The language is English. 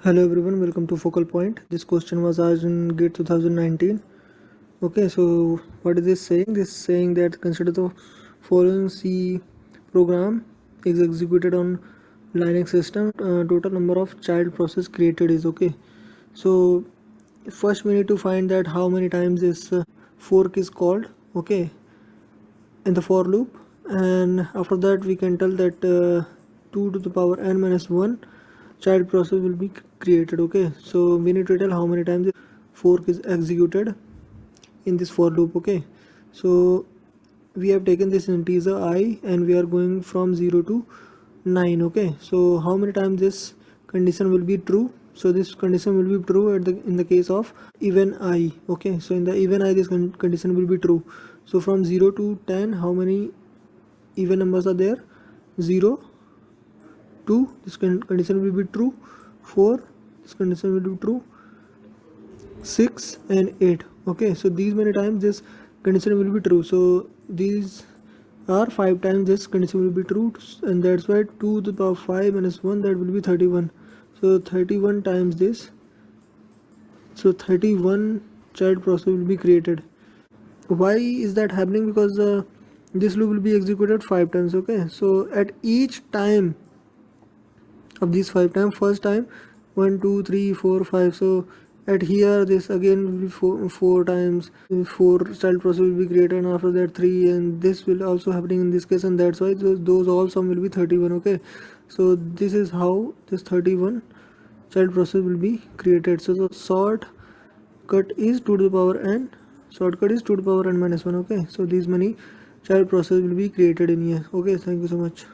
Hello everyone, welcome to Focal Point. This question was asked in GATE 2019. Okay, so what is this saying? This is saying that consider the following C program is executed on Linux system. Total number of child process created is okay. So first we need to find that how many times this fork is called. Okay, in the for loop, and after that we can tell that 2 to the power n minus 1 child process will be created. Okay, so we need to tell how many times the fork is executed in this for loop. Okay, so we have taken this integer I and we are going from 0 to 9. Okay, so how many times this condition will be true? So this condition will be true in the case of even I. Okay, so in the even I this condition will be true. So from 0 to 10, how many even numbers are there? 0, 2, this condition will be true. 4, this condition will be true. 6 and 8. Okay, so these many times this condition will be true. So these are 5 times this condition will be true, and that's why 2 to the power 5 minus 1, that will be 31. So 31 times this, so 31 child process will be created. Why is that happening? Because this loop will be executed 5 times. Okay, so at each time of these 5 times, first time 1 2 3 4 5, so at here this again will be four times, 4 child process will be created, and after that 3, and this will also happening in this case, and that's why those all sum will be 31. Okay, so this is how this 31 child process will be created. So the shortcut is 2 to the power n, shortcut is 2 to the power n minus 1. Okay, so these many child process will be created in here. Okay, thank you so much.